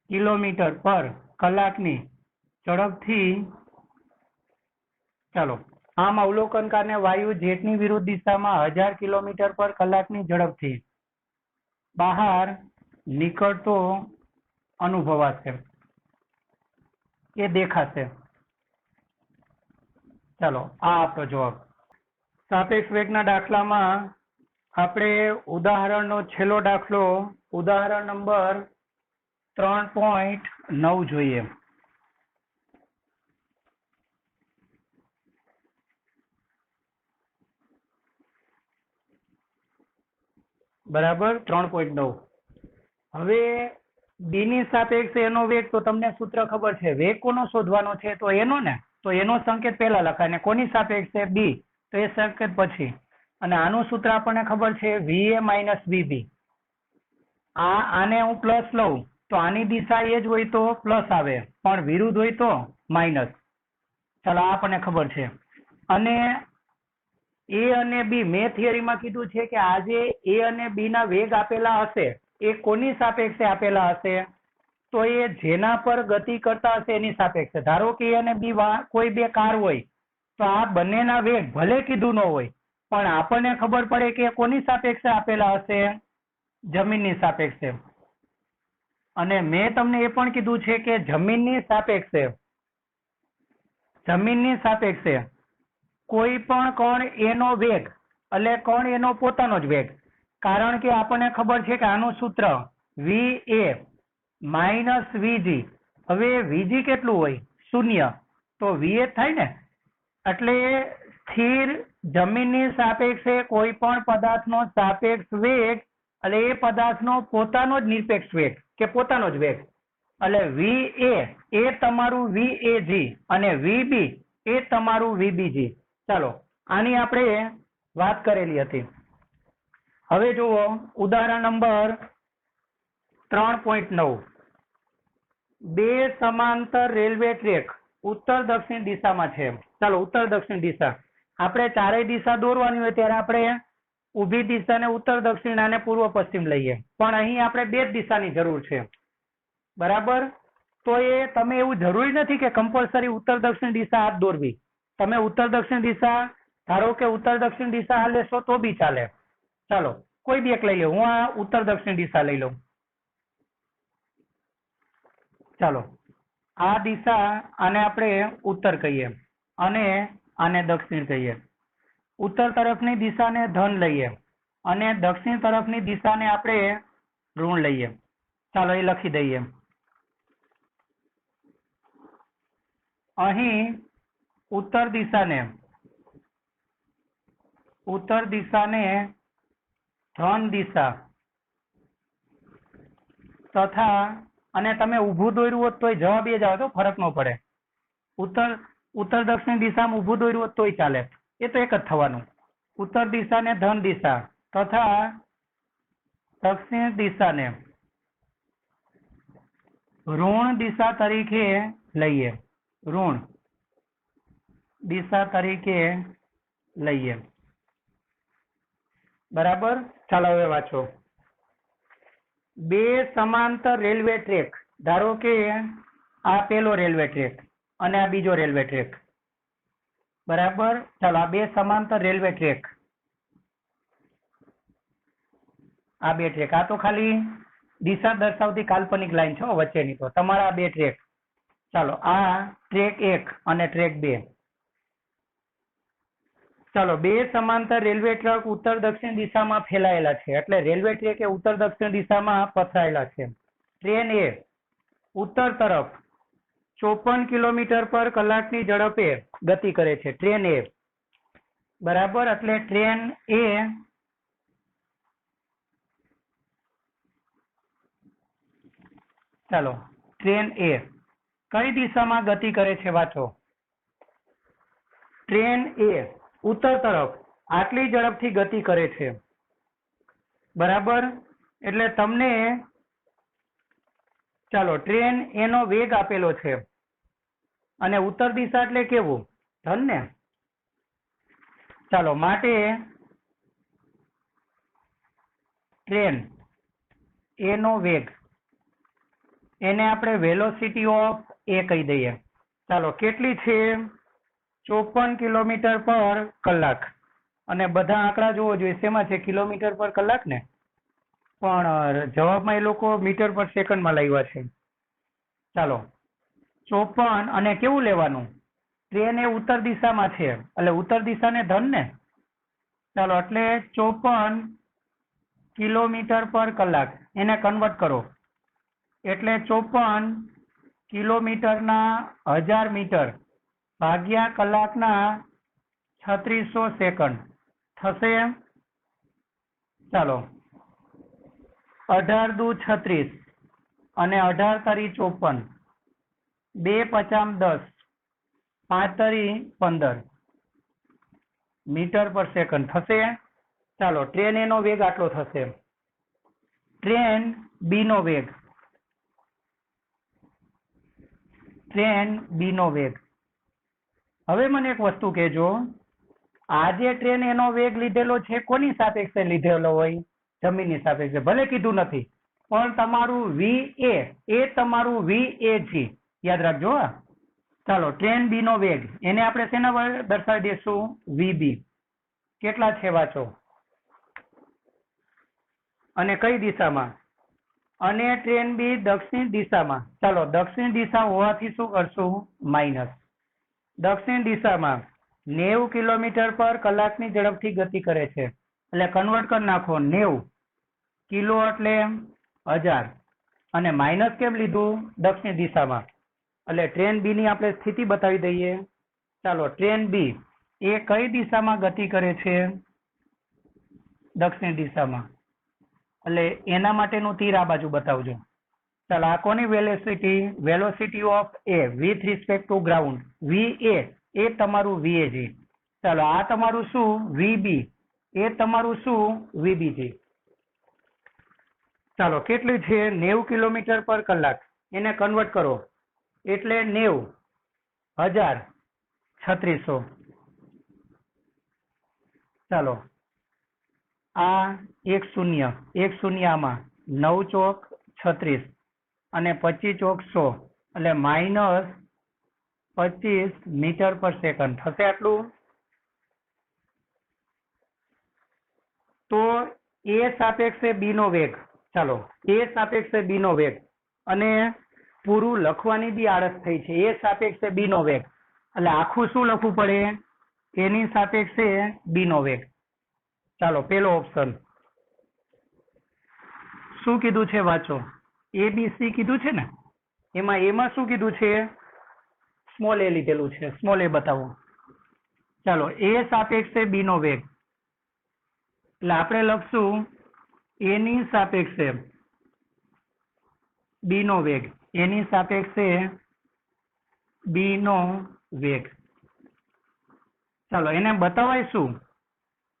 કિલોમીટર પર કલાકની ઝડપથી. ચાલો આમ અવલોકનકારને વાયુ જેટની વિરુદ્ધ દિશામાં 1000 કિલોમીટર પર કલાકની ઝડપથી બહાર નીકળતો અનુભવાશે, એ દેખાશે. ચાલો આ આપણો જવાબ. સાપેક્ષ વેગના દાખલામાં આપણે ઉદાહરણનો છેલ્લો દાખલો, ઉદાહરણ નંબર 3.9 જોઈએ. બરાબર 3.9. હવે ડી ની સાપેક્ષે એનો વેગ, તો તમને સૂત્ર ખબર છે. વેગ કોનો શોધવાનો છે? તો એનો ને, તો એનો સંકેત પહેલા લખાય ને કોની સાપેક્ષે? બી, તો એ સંકેત પછી. અને આનું સૂત્ર આપણને ખબર છે VA - VB. આને હું પ્લસ લઉં તો આની દિશા એ જ હોય તો પ્લસ આવે, પણ વિરુદ્ધ હોય તો માઇનસ. ચાલો આ આપણને ખબર છે. અને એ અને બી મેં થિયરીમાં કીધું છે કે આ જે એ અને બી ના વેગ આપેલા હશે એ કોની સાપેક્ષે આપેલા હશે? તો એ જેના પર ગતિ કરતા હશે એની સાપેક્ષે. ધારો કે એ અને બી કોઈ બે કાર હોય તો આ બંનેના વેગ ભલે કીધું ન હોય પણ આપણને ખબર પડે કે કોની સાપેક્ષે આપેલા હશે? જમીનની સાપેક્ષે. અને મેં તમને એ પણ કીધું છે કે જમીનની સાપેક્ષે કોઈ પણ કણ એનો વેગ એટલે કણ એનો પોતાનો જ વેગ. કારણ કે આપણને ખબર છે કે આનું સૂત્ર VA - VG. હવે VG કેટલું હોય? 0. તો VA થાય ને. એટલે સ્થિર જમીનની સાપેક્ષે કોઈ પણ પદાર્થનો સાપેક્ષ વેગ એટલે એ પદાર્થનો પોતાનો જ નિરપેક્ષ વેગ કે પોતાનો જ વેગ. એટલે VA એ તમારું VAG અને VB એ તમારું VBG. ચાલો આની આપણે વાત કરેલી હતી. હવે જુઓ ઉદાહરણ નંબર 3.9. બે સમાંતર રેલવે ટ્રેક ઉત્તર દક્ષિણ દિશામાં છે. ચાલો ઉત્તર દક્ષિણ દિશા, આપણે ચારેય દિશા દોરવાની હોય ત્યારે આપણે ઊભી દિશાને ઉત્તર દક્ષિણ અને પૂર્વ પશ્ચિમ લઈએ, પણ અહીં આપણે બે જ દિશાની જરૂર છે. બરાબર? તો એ તમે એવું જરૂરી નથી કે કમ્પલસરી ઉત્તર દક્ષિણ દિશા હાથ દોરવી. તમે ઉત્તર દક્ષિણ દિશા, ધારો કે ઉત્તર દક્ષિણ દિશા હાથ લેશો તો બી ચાલે. ચાલો કોઈ બી એક લઈ લો. હું આ ઉત્તર દક્ષિણ દિશા લઈ લઉં. ચાલો આ દિશા આને આપણે ઉત્તર કહીએ અને આને દક્ષિણ કહીએ. ઉત્તર તરફની દિશાને ધન લઈએ અને દક્ષિણ તરફની દિશાને આપણે ઋણ લઈએ. ચાલો એ લખી દઈએ. અહીં ઉત્તર દિશાને ધન દિશા તથા, અને તમે ઊભું દોર્યું હોત તોય જવાબ એ જ આવે તો ફરક ન પડે. ઉત્તર દક્ષિણ દિશામાં ઊભું દોર્યું હોત તોય ચાલે, એ તો એક જ થવાનું. ઉત્તર દિશાને ધન દિશા તથા દક્ષિણ દિશાને ઋણ દિશા તરીકે લઈએ. ઋણ દિશા તરીકે લઈએ. બરાબર. ચાલો હવે વાંચો. બે સમાંતર રેલવે ટ્રેક, ધારો કે આ પેલો રેલવે ટ્રેક અને આ બીજો રેલવે ટ્રેક. બરાબર. ચાલો આ બે સમાંતર રેલવે ટ્રેક, આ બે ટ્રેક, આ તો ખાલી દિશા દર્શાવતી કાલ્પનિક લાઈન છે વચ્ચેની. તો તમારા બે ટ્રેક, ચાલો આ ટ્રેક 1 અને ટ્રેક 2. ચાલો બે સમાંતર રેલવે ટ્રેક ઉત્તર દક્ષિણ દિશામાં ફેલાયેલા છે, એટલે રેલવે ટ્રેક એ ઉત્તર દક્ષિણ દિશામાં પથરાયેલા છે. ટ્રેન એ ઉત્તર તરફ 54 કિલોમીટર પર કલાકની ઝડપે ગતિ કરે છે. ટ્રેન એ, બરાબર. એટલે ટ્રેન એ ચાલો ટ્રેન એ કઈ દિશામાં ગતિ કરે છે વાંચો. ટ્રેન એ ઉત્તર તરફ આટલી ઝડપથી ગતિ કરે છે. બરાબર. એટલે તમને ચાલો ટ્રેન એનો વેગ આપેલો છે અને ઉત્તર દિશા એટલે કેવું? ધન ને. ચાલો માટે ટ્રેન એનો વેગ, એને આપણે વેલોસિટી ઓફ એ કહી દઈએ. ચાલો કેટલી છે? 54 કિલોમીટર પર કલાક. અને બધા આંકડા જોવો જોઈએ શેમાં છે? કિલોમીટર પર કલાક ને, પણ જવાબમાં એ લોકો મીટર પર સેકન્ડમાં લાવ્યા છે. ચાલો 54 અને કેવું લેવાનું? ટ્રેન એ ઉત્તર દિશામાં છે એટલે ઉત્તર દિશાને ધન ને. ચાલો એટલે 54 કિલોમીટર પર કલાક એને કન્વર્ટ કરો એટલે 54 કિલોમીટરના 1000 મીટર ભાગ્યા કલાકના 3600 સેકન્ડ થશે. ચાલો 18 દુ 36 અને 18 તરી 54, 2 પચામ 10, 5 તરી 15 મીટર પર સેકન્ડ થશે. ચાલો ટ્રેન એનો વેગ આટલો થશે. ટ્રેન બી નો વેગ, ટ્રેન બી નો વેગ. હવે મને એક વસ્તુ કહેજો, આ જે ટ્રેન એનો વેગ લીધેલો છે કોની સાપેક્ષે લીધેલો હોય? જમીનની સાપેક્ષે. ભલે કીધું નથી પણ તમારું વી એ તમારું VAG યાદ રાખજો. ચાલો ટ્રેન બી નો વેગ એને આપણે શેના વડે દર્શાવી દઈશું? VB. કેટલા છે વાંચો. અને કઈ દિશામાં? અને ટ્રેન બી દક્ષિણ દિશામાં. ચાલો દક્ષિણ દિશા હોવાથી શું કરશું? માઇનસ. દક્ષિણ દિશામાં 90 કિલોમીટર પર કલાકની ઝડપથી ગતિ કરે છે એટલે કન્વર્ટ કરી નાખો. 90 કિલો એટલે 1000 અને માઇનસ કેમ લીધું? દક્ષિણ દિશામાં. એટલે ટ્રેન બી ની આપણે સ્થિતિ બતાવી દઈએ. ચાલો ટ્રેન બી એ કઈ દિશામાં ગતિ કરે છે? દક્ષિણ દિશામાં. એટલે એના માટેનું તીર આ બાજુ બતાવજો. ચાલો આ કોની velocity? Velocity of A with respect to ground. VA એ તમારું VAG. ચાલો આ તમારું શું? VB એ તમારું શું? VBG. ચાલો કેટલી છે? 90 કિલોમીટર પર કલાક એને કન્વર્ટ કરો એટલે 90,000 3600. ચાલો આ 1 શૂન્ય આમાં 9 ચોક 36 અને 25 ચોક 100 એટલે -25 મીટર પર સેકન્ડ થશે. આટલું. તો એ સાપેક્ષે બી નો વેગ. ચાલો એ સાપેક્ષે બી નો વેગ અને પૂરું લખવાની બી આળસ થઈ છે. એ સાપેક્ષે બી નો વેગ, એટલે આખું શું લખવું પડે? એની સાપેક્ષે બી નો વેગ. ચાલો પેલો ઓપ્શન શું કીધું છે વાંચો. એ બી સી કીધું છે ને, એમાં શું કીધું છે? સ્મોલ એ લીધેલું છે. સ્મોલ એ બતાવો. ચાલો એ સાપેક્ષે બી નો વેગ, એટલે આપણે લખશું એની સાપેક્ષે બી નો વેગ. એની સાપેક્ષે બી નો વેગ. ચાલો એને બતાવાય શું?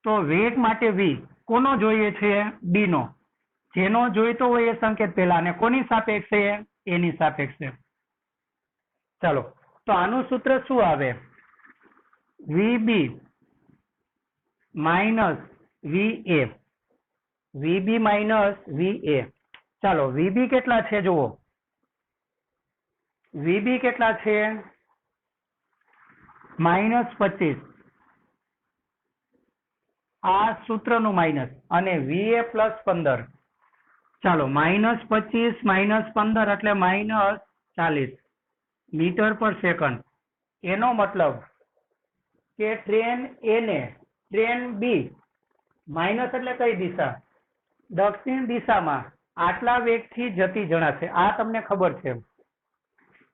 તો વેગ માટે વી કોનો જોઈએ છે? બી નો. જેનો જોઈતો હોય એ સંકેત પહેલા, અને કોની સાપેક્ષે? એની સાપેક્ષે. ચાલો તો આનું સૂત્ર શું આવે? વીબી માઇનસ વી એ. વીબી માઇનસ વી એ. ચાલો વીબી કેટલા છે જુઓ. વીબી કેટલા છે? -25. આ સૂત્રનું માઇનસ, અને વીએ +15. ચાલો -25 -15 એટલે -40 મીટર પર સેકન્ડ. એનો મતલબ કે ટ્રેન એ ને ટ્રેન બી માઇનસ એટલે કઈ દિશા? દક્ષિણ દિશામાં આટલા વેગથી જતી જણાશે. આ તમને ખબર છે.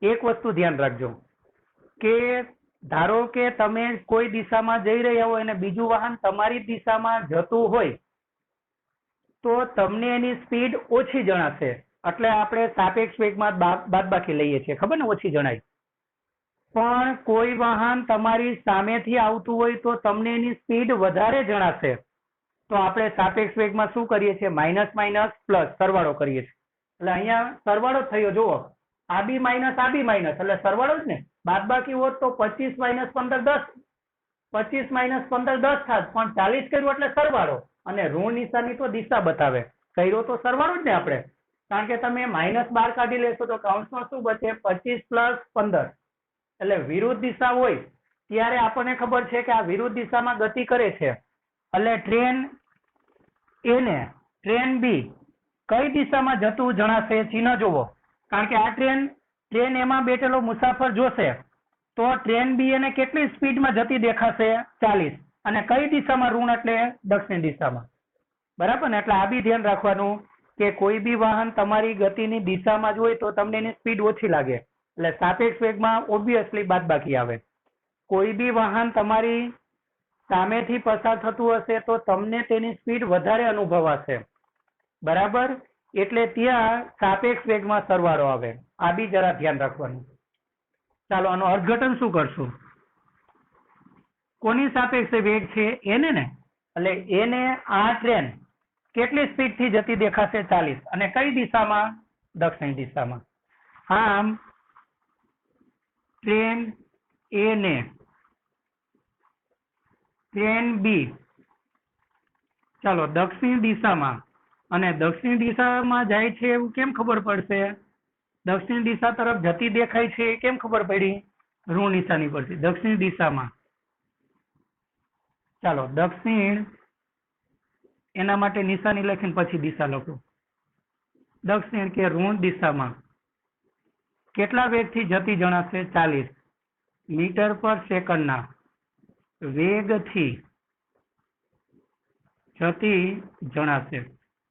એક વસ્તુ ધ્યાન રાખજો કે ધારો કે તમે કોઈ દિશામાં જઈ રહ્યા હોય અને બીજું વાહન તમારી દિશામાં જતું હોય તો તમને એની સ્પીડ ઓછી જણાશે. એટલે આપણે સાપેક્ષ વેગમાં બાદબાકી લઈએ છીએ, ખબર ને, ઓછી જણાય. પણ કોઈ વાહન તમારી સામેથી આવતું હોય તો તમને એની સ્પીડ વધારે જણાશે. તો આપણે સાપેક્ષ વેગમાં શું કરીએ છીએ? માઇનસ માઇનસ પ્લસ સરવાળો કરીએ છીએ. એટલે અહીંયા સરવાળો જ થયો. જુઓ, આ બી માઇનસ આ બી માઇનસ એટલે સરવાળો જ ને. બાદબાકી હોત તો 25 - 15 10. 25 - 15 10 થાત, પણ 40 કર્યું એટલે સરવાળો. અને ઋણ નિશાની તો દિશા બતાવે. કર્યો તો સરવાળો જ ને આપણે, કારણ કે તમે -12 કાઢી લેશો તો કૌંસમાં શું બચે? 25 + 15. એટલે વિરુદ્ધ દિશા હોય ત્યારે આપણને ખબર છે કે આ વિરુદ્ધ દિશામાં ગતિ કરે છે. એટલે ટ્રેન એ ને ટ્રેન બી કઈ દિશામાં જતું જણાશે? ચિહ્ન જોવો. કારણ કે આ ટ્રેન એમાં બેઠેલો મુસાફર જોશે તો ટ્રેન બી એને કેટલી સ્પીડમાં જતી દેખાશે? 40. અને કઈ દિશામાં? ઋણ એટલે દક્ષિણ દિશામાં. બરાબર ને? એટલે આ બી ધ્યાન રાખવાનું કે કોઈ બી વાહન તમારી ગતિની દિશામાં જ હોય તો તમને એની સ્પીડ ઓછી લાગે. એટલે સાપેક્ષ વેગમાં ઓબ્વિયસલી બાદબાકી આવે. કોઈ બી વાહન તમારી સામેથી પસાર થતું હશે તો તમને તેની સ્પીડ વધારે અનુભવાશે. બરાબર? એટલે ત્યાં સાપેક્ષ વેગમાં સરવાળો આવે. આ બી જરા ધ્યાન રાખવાનું. ચાલો આનું અર્થઘટન શું કરશું? કોની સાપેક્ષે વેગ છે? એને ને. એટલે એને આ ટ્રેન કેટલી સ્પીડ થી જતી દેખાશે? 40. અને કઈ દિશામાં? દક્ષિણ દિશામાં. આમ ટ્રેન એ ને ટ્રેન બી ચાલો દક્ષિણ દિશામાં, અને દક્ષિણ દિશામાં જાય છે એવું કેમ ખબર પડશે? દક્ષિણ દિશા તરફ જતી દેખાય છે કેમ ખબર પડી? ઋણ નિશાની પરથી. દક્ષિણ દિશામાં. ચાલો દક્ષિણ, એના માટે નિશાની લખીને પછી દિશા લખો. દક્ષિણ કે ઋણ દિશામાં કેટલા વેગથી જતી જણાશે? 40 મીટર પર સેકન્ડના વેગથી જતી જણાશે.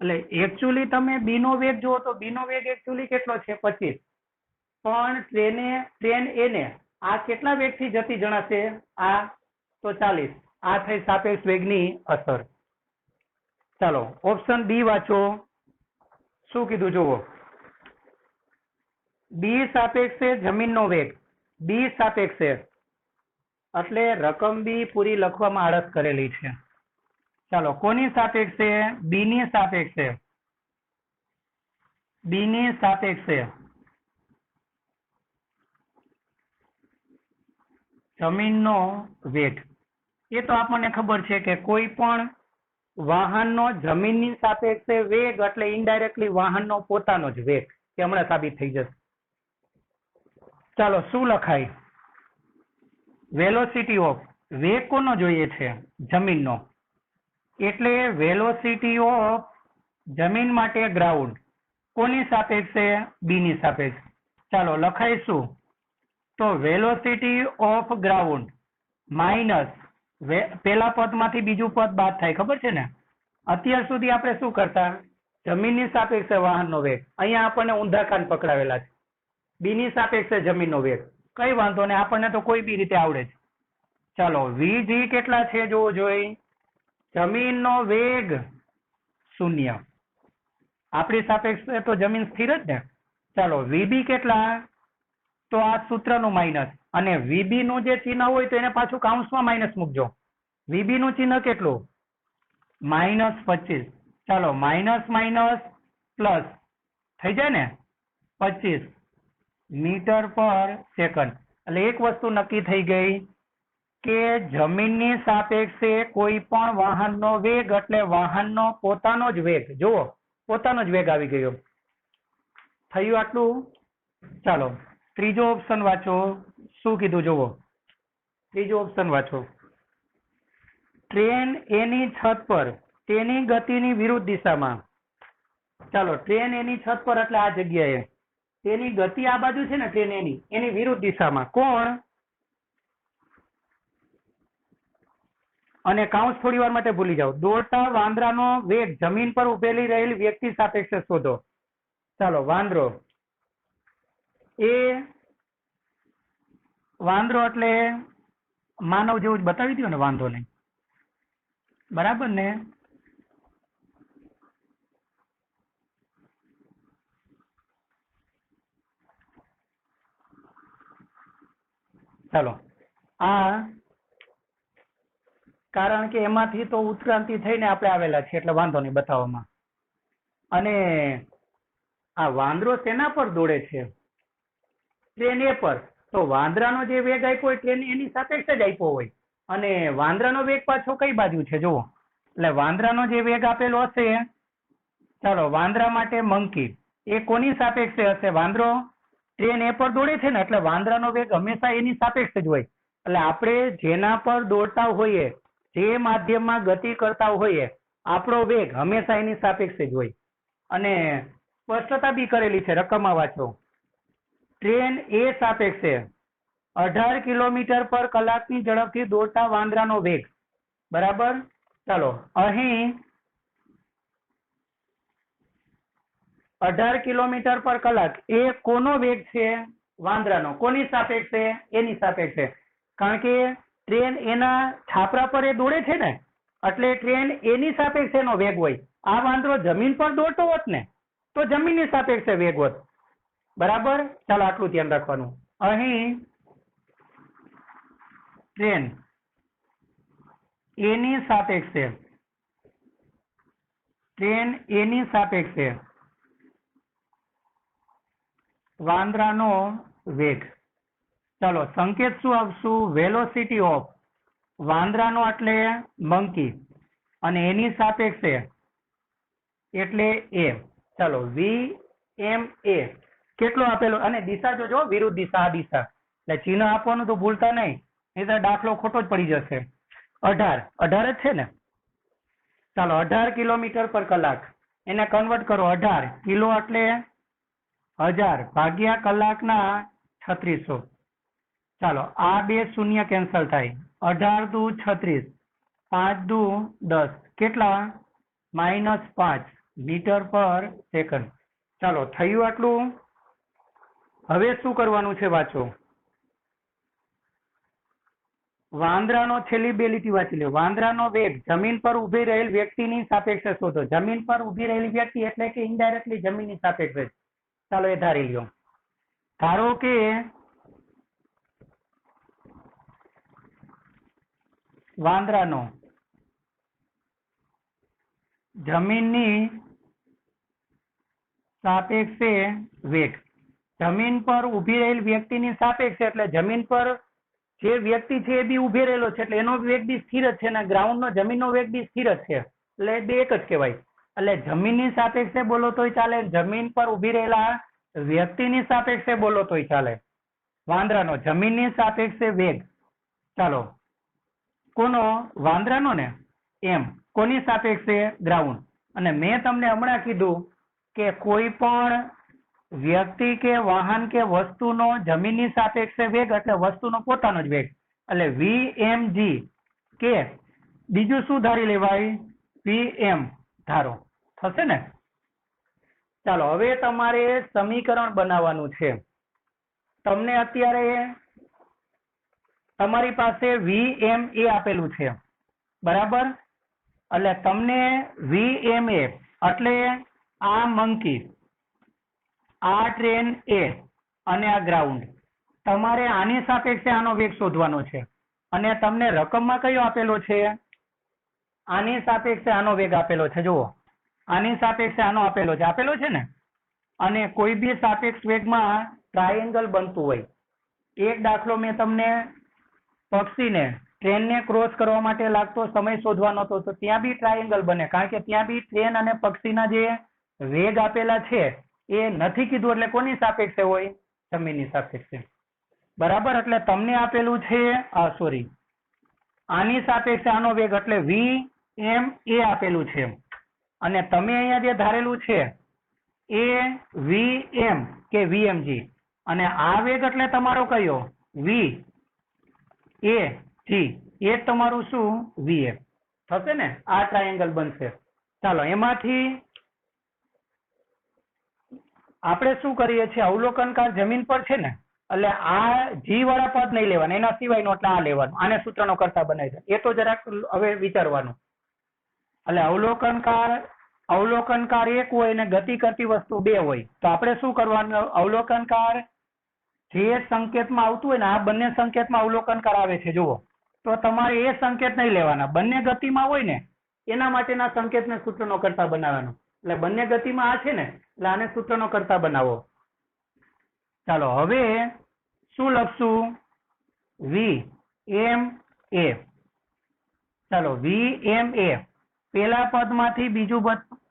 એટલે એકચ્યુઅલી તમે બી નો વેગ જુઓ તો બી નો વેગ એકચ્યુઅલી કેટલો છે? 25. પણ ટ્રેન એ ને આ કેટલા વેગથી જતી જણાશે? આ તો 40. આ થઈ સાપેક્ષ વેગની અસર. ચાલો ઓપ્શન બી વાંચો. શું કીધું જુઓ. બી સાપેક્ષે જમીનનો વેગ. બી સાપેક્ષે એટલે રકમ બી પૂરી લખવામાં આળસ કરેલી છે. ચાલો કોની સાપેક્ષે? બી ની સાપેક્ષે. બી ની સાપેક્ષે જમીનનો વેગ. એ તો આપણને ખબર છે કે કોઈ પણ વાહનનો જમીનની સાપેક્ષે વેગ એટલે ઇનડાયરેક્ટલી વાહનનો પોતાનો જ વેગ. તે હમણાં સાબિત થઈ જશે. ચાલો શું લખાય? Velocity of. વેગ કોનો જોઈએ છે? જમીનનો. એટલે વેલોસિટી ઓફ જમીન માટે ગ્રાઉન્ડ કોની સાપેક્ષે? બી ની સાપેક્ષે. ચાલો લખાઈશું તો વેલોસિટી ઓફ ગ્રાઉન્ડ માઇનસ પેલા પદમાંથી બીજું પદ બાદ થાય, ખબર છે ને? અત્યાર સુધી આપણે શું કરતા? જમીનની સાપેક્ષે વાહનનો વેગ. અહીંયા આપણને ઊંધા કાન પકડાવેલા છે. બીની સાપેક્ષે જમીનનો વેગ. કઈ વાંધો નહીં, આપણને તો કોઈ બી રીતે આવડે છે. ચાલો વીજી કેટલા છે જોવો જોઈ. જમીનનો વેગ 0. આપણી સાપેક્ષે તો જમીન સ્થિર જ ને. ચાલો વીબી કેટલા? તો આ સૂત્રનું માઇનસ, અને વીબી નું જે ચિહ્ન હોય તો એને પાછું કાઉન્સમાં માઇનસ મૂકજો. વીબી નું ચિહ્ન કેટલું? -25. ચાલો માઇનસ માઇનસ પ્લસ થઈ જાય ને 25 મીટર પર સેકન્ડ. એટલે એક વસ્તુ નક્કી થઈ ગઈ કે જમીનની સાપેક્ષે કોઈ પણ વાહનનો વેગ એટલે વાહનનો પોતાનો જ વેગ. જુઓ, પોતાનો જ વેગ આવી ગયો. થયું આટલું? ચાલો ત્રીજો ઓપ્શન વાંચો. શું કીધું જુઓ, ત્રીજો ઓપ્શન વાંચો. ટ્રેન એની છત પર તેની ગતિની વિરુદ્ધ દિશામાં. ચાલો ટ્રેન એની છત પર એટલે આ જગ્યાએ, તેની ગતિ આ બાજુ છે ને, ટ્રેન એની વિરુદ્ધ દિશામાં. કોણ? અને કાઉન્સ થોડી વાર માટે ભૂલી જાઓ. દોડતા વાંદરાનો વેગ જમીન પર ઉભેલી રહેલી વ્યક્તિ સાપેક્ષે શોધો. ચાલો વાંદરો, એ વાંદરો એટલે માનવ જેવું જ બતાવી દો ને, વાંધો નહીં, બરાબર ને? ચાલો આ કારણ કે એમાંથી તો ઉત્ક્રાંતિ થઈને આપણે આવેલા છીએ એટલે વાંધો નહીં બતાવવામાં. અને આ વાંદરો શેના પર દોડે છે? ટ્રેન એ પર. તો વાંદરાનો જે વેગ આપ્યો હોય ટ્રેન એની સાપેક્ષે જ આપ્યો હોય, અને વાંદરાનો વેગ પાછો કઈ બાજુ છે જુઓ. એટલે વાંદરાનો જે વેગ આપેલો હશે, ચાલો વાંદરા માટે મંકી, એ કોની સાપેક્ષે હશે? વાંદરો ટ્રેન એ પર દોડે છે ને, એટલે વાંદરાનો વેગ હંમેશા એની સાપેક્ષે જ હોય. એટલે આપણે જેના પર દોડતા હોઈએ, જે માધ્યમમાં ગતિ કરતા હોઈએ, આપણો વેગ હંમેશા એની સાપેક્ષે જ હોય. અને સ્પષ્ટતા બી કરેલી છે, રકમમાં વાંચો. ટ્રેન એ સાપેક્ષે 18 કિલોમીટર પર કલાકની ઝડપથી દોડતા વાંદરાનો વેગ, બરાબર? ચાલો અહીં 18 કિલોમીટર પર કલાક એ કોનો વેગ છે? વાંદરાનો. કોની સાપેક્ષે? એની સાપેક્ષે. કારણ કે ટ્રેન એના છાપરા પર એ દોડે છે ને, એટલે ટ્રેન એની સાપેક્ષે એનો વેગ હોય. આ વાંદરો જમીન પર દોડતો હોત ને તો જમીનની સાપેક્ષે વેગ હોત, બરાબર? ચાલો આટલું ધ્યાન રાખવાનું. અહીં ટ્રેન એની સાપેક્ષે, ટ્રેન એની સાપેક્ષે વાંદરાનો વેગ. ચાલો સંકેત શું આપશું? વેલોસિટી ઓફ વાંદરાનો એટલે મંકી, અને એની સાપેક્ષે એટલે એ. ચાલો VMA કેટલો આપેલો? અને દિશા જોજો, વિરુદ્ધ દિશા, આ દિશા. એટલે ચિહ્ન આપવાનું તો ભૂલતા નહીં, નહીં તો દાખલો ખોટો જ પડી જશે. 18 જ છે ને? ચાલો 18 કિલોમીટર પર કલાક એને કન્વર્ટ કરો. 18 કિલો એટલે 1000 ભાગ્યા કલાકના 3600. ચાલો આ બે શૂન્ય કેન્સલ થાય. 18 દુ 36, 5 દુ 10, કેટલા? -5 મીટર પર સેકન્ડ. ચાલો થયું આટલું? હવે શું કરવાનું છે વાંચો. વાંદરાનો છેલ્લી બે લીટી વાંચી લો. વાંદરાનો વેગ જમીન પર ઉભી રહેલ વ્યક્તિની સાપેક્ષે શોધો. જમીન પર ઉભી રહેલી વ્યક્તિ એટલે કે ઇનડાયરેક્ટલી જમીનની સાપેક્ષે. ચાલો એ ધારી લ્યો. ધારો કે વાંદરાનો જમીનની સાપેક્ષે વેગ, જમીન પર ઉભી રહેલ વ્યક્તિની સાપેક્ષે એટલે જમીન પર જે વ્યક્તિ છે એ બી ઉભી રહેલો છે એટલે એનો વેગ બી સ્થિર જ છે, અને ગ્રાઉન્ડનો જમીનનો વેગ બી સ્થિર જ છે, એટલે બે એક જ કહેવાય. એટલે જમીનની સાપેક્ષે બોલો તોય ચાલે, જમીન પર ઉભી રહેલા વ્યક્તિની સાપેક્ષે બોલો તોય ચાલે. વાંદરાનો જમીનની સાપેક્ષે વેગ, ચાલો કોનો? વાંદરાનો ને. એમ કોની સાપેક્ષે? ગ્રાઉન્ડ. અને મેં તમને હમણાં કીધું કે કોઈ પણ વ્યક્તિ કે વાહન કે વસ્તુનો જમીનની સાપેક્ષે વેગ એટલે વસ્તુનો પોતાનો જ વેગ એટલે vmg કે બીજું શું ધારી લેવાય pm ધારો થશે ને. ચાલો હવે તમારે સમીકરણ બનાવવાનું છે. તમને અત્યારે તમારી પાસે vma આપેલું છે બરાબર, એટલે તમને vma એટલે આ મંકી, આ ટ્રેન એ અને આ ગ્રાઉન્ડ, તમારે આની સાપેક્ષે આનો વેગ શોધવાનો છે અને તમને રકમમાં કયો આપેલો છે, આની સાપેક્ષે આનો વેગ આપેલો છે. જુઓ આની સાપેક્ષે આનો આપેલો છે ને. અને કોઈ બી સાપેક્ષ વેગમાં ટ્રાયેંગલ બનતું હોય, એક દાખલો મેં તમને પક્ષીને ટ્રેનને ક્રોસ કરવા માટે લાગતો સમય શોધવાનો હતો, તો ત્યાં બી ટ્રાયેંગલ બને, કારણ કે ત્યાં બી ટ્રેન અને પક્ષીના જે વેગ આપેલા છે એ નથી કીધું એટલે કોની સાપેક્ષે હોય, જમીનની સાપેક્ષે બરાબર. એટલે તમને આપેલું છે સોરી આની સાપેક્ષે આનો વેગ એટલે vma આપેલું છે અને તમે અહીંયા જે ધારેલું છે એ vm કે vmg અને આ વેગ એટલે તમારો કયો v a g એ તમારું શું vf થશે ને. આ ટ્રાયેંગલ બનશે. ચાલો એમાંથી આપણે શું કરીએ છીએ, અવલોકનકાર જમીન પર છે ને એટલે આ જી વાળા પદ નહીં લેવાના, એના સિવાયનો એટલે આ લેવાનું, આને સૂત્રનો કરતા બનાવી દે. એ તો જરાક હવે વિચારવાનું. એટલે અવલોકનકાર એક હોય ને ગતિ કરતી વસ્તુ બે હોય, તો આપણે શું કરવાનું, અવલોકનકાર જે સંકેતમાં આવતું હોય ને, આ બંને સંકેતમાં અવલોકનકાર આવે છે જુઓ, તો તમારે એ સંકેત નહીં લેવાના. બંને ગતિમાં હોય ને એના માટેના સંકેતને સૂત્રનો કરતા બનાવવાનો. એટલે બંને ગતિમાં આ છે ને એટલે આને સૂત્રનો કરતા બનાવો. ચાલો હવે શું લખશું, vma. ચાલો vma પેલા પદમાંથી બીજું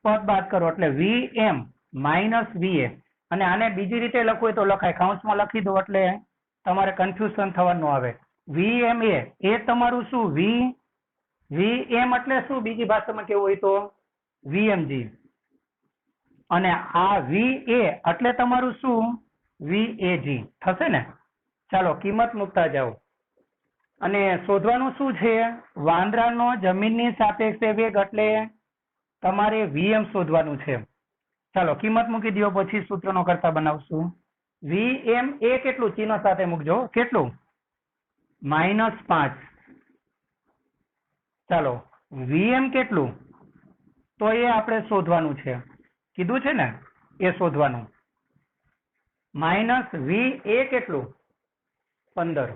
પદ બાદ કરો એટલે vm માઇનસ va, અને આને બીજી રીતે લખવું હોય તો લખાય, કૌંસમાં લખી દો એટલે તમારે કન્ફ્યુઝન થવાનું આવે. vma એ તમારું શું vm એટલે શું, બીજી ભાષામાં કેવું હોય તો vmg, અને આ va એટલે તમારું શું vag થશે ને. ચાલો કિંમત મૂકતા જાઓ અને શોધવાનું શું છે, વાંદરાનો જમીનની સાપેક્ષે વેગ એટલે તમારે vm શોધવાનું છે. ચાલો કિંમત મૂકી દો પછી સૂત્રનો કરતા બનાવશું. vm એ કેટલું ચિહ્ન સાથે મૂકજો, કેટલું -5. ચાલો vm કેટલું તો એ આપણે શોધવાનું છે, કીધું છે ને એ શોધવાનું. -va કેટલું 15.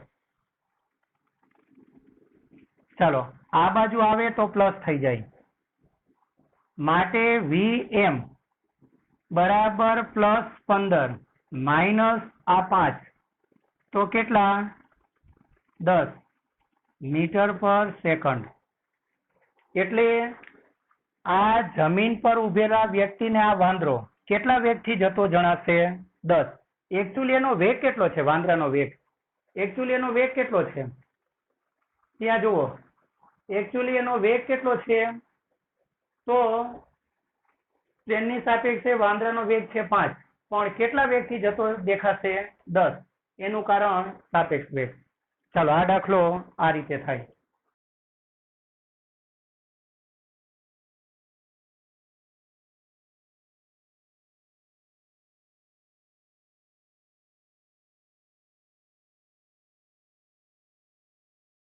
ચાલો આ બાજુ આવે તો પ્લસ થઈ જાય, માટે vm બરાબર +15 માઇનસ આ 5 તો કેટલા 10 મીટર પર સેકન્ડ. એટલે આ જમીન પર ઉભેલા વ્યક્તિને આ વાંદરો કેટલા વેગથી જતો જણાશે 10. એકચ્યુઅલી એનો વેગ કેટલો છે, વાંદરાનો વેગ એકચ્યુઅલી એનો વેગ કેટલો છે ત્યાં જુઓ, એકચ્યુઅલી એનો વેગ કેટલો છે, તો ટ્રેનની સાપેક્ષે વાંદરાનો વેગ છે 5, પણ કેટલા વેગથી જતો દેખાશે 10. એનું કારણ સાપેક્ષ વેગ. ચાલો આ દાખલો આ રીતે થાય.